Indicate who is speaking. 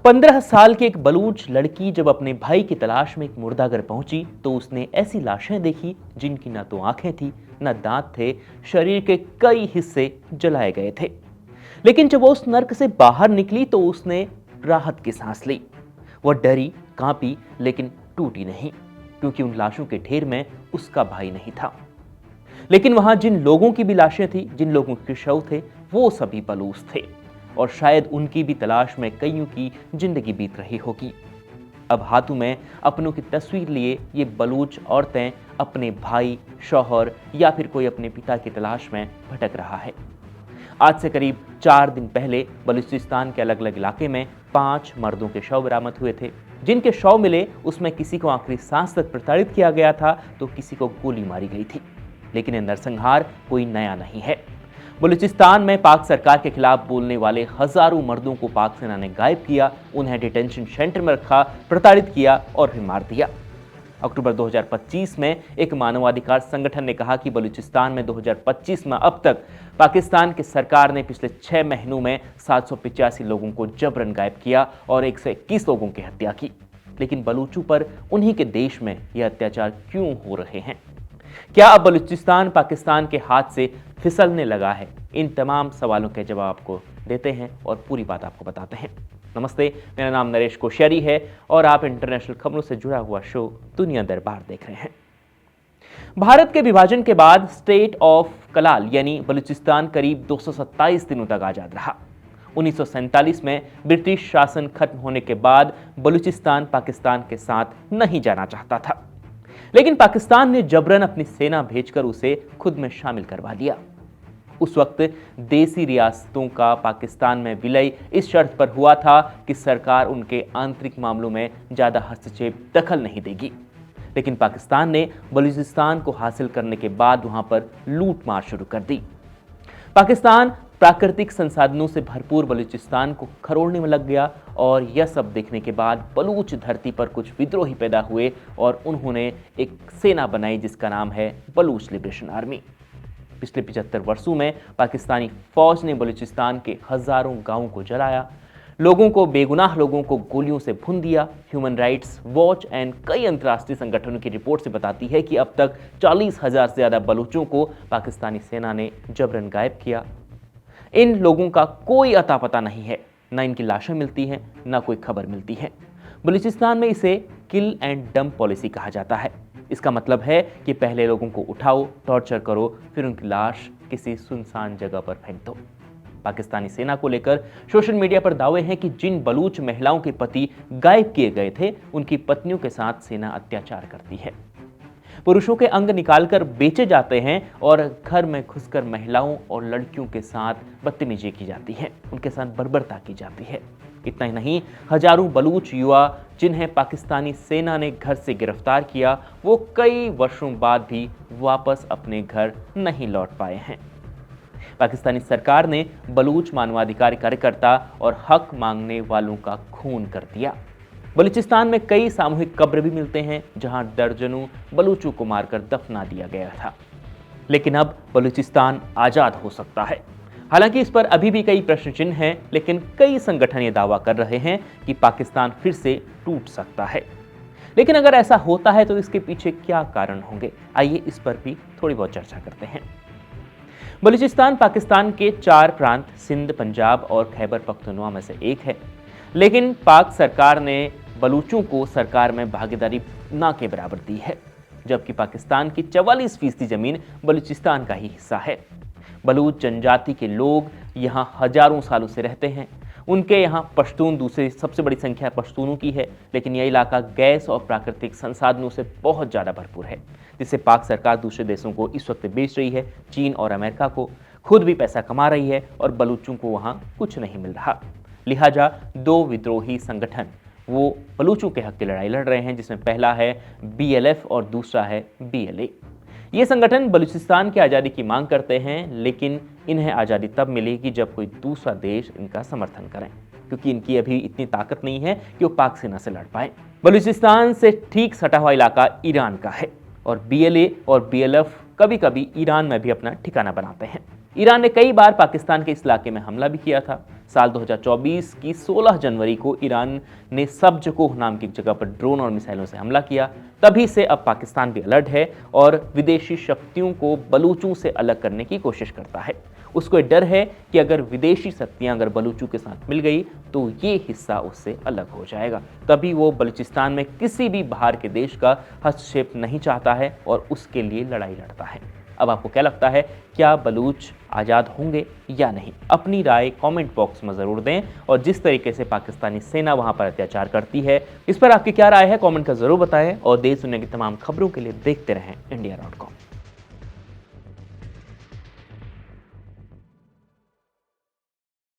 Speaker 1: 15 साल की एक बलूच लड़की जब अपने भाई की तलाश में एक मुर्दाघर पहुंची तो उसने ऐसी लाशें देखी जिनकी ना तो आंखें थी, ना दांत थे। शरीर के कई हिस्से जलाए गए थे। लेकिन जब वो उस नर्क से बाहर निकली तो उसने राहत की सांस ली। वह डरी, कांपी, लेकिन टूटी नहीं, क्योंकि उन लाशों के ढेर में उसका भाई नहीं था। लेकिन वहां जिन लोगों की भी लाशें थी, जिन लोगों के शव थे, वो सभी बलूच थे। और शायद उनकी भी तलाश में कईयों की जिंदगी बीत रही होगी। अब हाथों में अपनों की तस्वीर लिए ये बलूच औरतें अपने भाई, शौहर या फिर कोई अपने पिता की तलाश में भटक रहा है। आज से करीब 4 दिन पहले बलूचिस्तान के अलग अलग इलाके में 5 मर्दों के शव बरामद हुए थे। जिनके शव मिले उसमें किसी को आखिरी सांस तक प्रताड़ित किया गया था तो किसी को गोली मारी गई थी। लेकिन यह नरसंहार कोई नया नहीं है। बलूचिस्तान में पाक सरकार के खिलाफ बोलने वाले हजारों मर्दों को पाक सेना ने गायब किया, उन्हें डिटेंशन सेंटर में रखा, प्रताड़ित किया और फिर मार दिया। अक्टूबर 2025 में एक मानवाधिकार संगठन ने कहा कि बलूचिस्तान में 2025 में अब तक पाकिस्तान की सरकार ने पिछले 6 महीनों में 785 लोगों को जबरन गायब किया और 121 लोगों की हत्या की। लेकिन बलूचों पर उन्हीं के देश में यह अत्याचार क्यों हो रहे हैं? क्या अब बलूचिस्तान पाकिस्तान के हाथ से फिसलने लगा है? इन तमाम सवालों के जवाब आपको देते हैं और पूरी बात आपको बताते हैं। नमस्ते, मेरा नाम नरेश कोश्यारी है और आप इंटरनेशनल खबरों से जुड़ा हुआ शो दुनिया दरबार देख रहे हैं। भारत के विभाजन के बाद स्टेट ऑफ कलाल यानी बलूचिस्तान करीब 227 दिनों तक आजाद रहा। 1947 में ब्रिटिश शासन खत्म होने के बाद बलूचिस्तान पाकिस्तान के साथ नहीं जाना चाहता था, लेकिन पाकिस्तान ने जबरन अपनी सेना भेजकर उसे खुद में शामिल करवा दिया। उस वक्त देसी रियासतों का पाकिस्तान में विलय इस शर्त पर हुआ था कि सरकार उनके आंतरिक मामलों में ज्यादा हस्तक्षेप, दखल नहीं देगी। लेकिन पाकिस्तान ने बलूचिस्तान को हासिल करने के बाद वहां पर लूट मार शुरू कर दी। पाकिस्तान प्राकृतिक संसाधनों से भरपूर बलूचिस्तान को खरोड़ने में लग गया और यह सब देखने के बाद बलूच धरती पर कुछ विद्रोही पैदा हुए और उन्होंने एक सेना बनाई जिसका नाम है बलूच लिबरेशन आर्मी। पिछले 75 वर्षों में पाकिस्तानी फौज ने बलूचिस्तान के हजारों गांवों को जलाया, लोगों को, बेगुनाह लोगों को गोलियों से भून दिया। ह्यूमन राइट्स वॉच एंड कई अंतर्राष्ट्रीय संगठनों की रिपोर्ट से बताती है कि अब तक 40,000 से ज्यादा बलूचों को पाकिस्तानी सेना ने जबरन गायब किया। इन लोगों का कोई अता पता नहीं है, ना इनकी लाशें मिलती हैं, ना कोई खबर मिलती है। बलूचिस्तान में इसे किल एंड डंप पॉलिसी कहा जाता है। इसका मतलब है कि पहले लोगों को उठाओ, टॉर्चर करो, फिर उनकी लाश किसी सुनसान जगह पर फेंक दो। पाकिस्तानी सेना को लेकर सोशल मीडिया पर दावे हैं कि जिन बलूच महिलाओं के पति गायब किए गए थे, उनकी पत्नियों के साथ सेना अत्याचार करती है। पुरुषों के अंग निकालकर बेचे जाते हैं और घर में घुसकर महिलाओं और लड़कियों के साथ बदतमीजी की जाती है, उनके साथ बर्बरता की जाती है। इतना ही नहीं, हजारों बलूच युवा जिन्हें पाकिस्तानी सेना ने घर से गिरफ्तार किया, वो कई वर्षों बाद भी वापस अपने घर नहीं लौट पाए हैं। पाकिस्तानी सरकार ने बलूच मानवाधिकार कार्यकर्ता और हक मांगने वालों का खून कर दिया। बलूचिस्तान में कई सामूहिक कब्र भी मिलते हैं जहां दर्जनों बलूचों को मारकर दफना दिया गया था। लेकिन अब बलूचिस्तान आजाद हो सकता है। हालांकि इस पर अभी भी कई प्रश्न चिन्ह हैं, लेकिन कई संगठन ये दावा कर रहे हैं कि पाकिस्तान फिर से टूट सकता है। लेकिन अगर ऐसा होता है तो इसके पीछे क्या कारण होंगे, आइए इस पर भी थोड़ी बहुत चर्चा करते हैं। बलूचिस्तान पाकिस्तान के 4 प्रांत सिंध, पंजाब और खैबर पख्तूनख्वा में से एक है। लेकिन पाक सरकार ने बलूचों को सरकार में भागीदारी ना के बराबर दी है, जबकि पाकिस्तान की 44% जमीन बलूचिस्तान का ही हिस्सा है। बलूच जनजाति के लोग यहाँ हजारों सालों से रहते हैं। उनके यहाँ पश्तून दूसरी सबसे बड़ी संख्या पश्तूनों की है, लेकिन यह इलाका गैस और प्राकृतिक संसाधनों से बहुत ज़्यादा भरपूर है, जिससे पाक सरकार दूसरे देशों को इस वक्त बेच रही है। चीन और अमेरिका को खुद भी पैसा कमा रही है और बलूचों को वहाँ कुछ नहीं मिल रहा। लिहाजा 2 विद्रोही संगठन वो बलूचों के हक की लड़ाई लड़ रहे हैं, जिसमें पहला है BLF और दूसरा है BLA। ये संगठन बलूचिस्तान की आज़ादी की मांग करते हैं, लेकिन इन्हें आज़ादी तब मिलेगी जब कोई दूसरा देश इनका समर्थन करें, क्योंकि इनकी अभी इतनी ताकत नहीं है कि वो पाक सेना से लड़ पाए। बलूचिस्तान से ठीक सटा हुआ इलाका ईरान का है और BLA और BLF कभी कभी ईरान में भी अपना ठिकाना बनाते हैं। ईरान ने कई बार पाकिस्तान के इस इलाके में हमला भी किया था। साल 2024 की 16 जनवरी को ईरान ने सब्जकोह नाम की एक जगह पर ड्रोन और मिसाइलों से हमला किया। तभी से अब पाकिस्तान भी अलर्ट है और विदेशी शक्तियों को बलूचों से अलग करने की कोशिश करता है। उसको डर है कि अगर विदेशी शक्तियां अगर बलूचों के साथ मिल गई तो ये हिस्सा उससे अलग हो जाएगा। तभी वो बलूचिस्तान में किसी भी बाहर के देश का हस्तक्षेप नहीं चाहता है और उसके लिए लड़ाई लड़ता है। अब आपको क्या लगता है, क्या बलूच आज़ाद होंगे या नहीं? अपनी राय कमेंट बॉक्स में ज़रूर दें और जिस तरीके से पाकिस्तानी सेना वहां पर अत्याचार करती है इस पर आपकी क्या राय है कमेंट कर ज़रूर बताएं और देश दुनिया की तमाम खबरों के लिए देखते रहें इंडिया.com।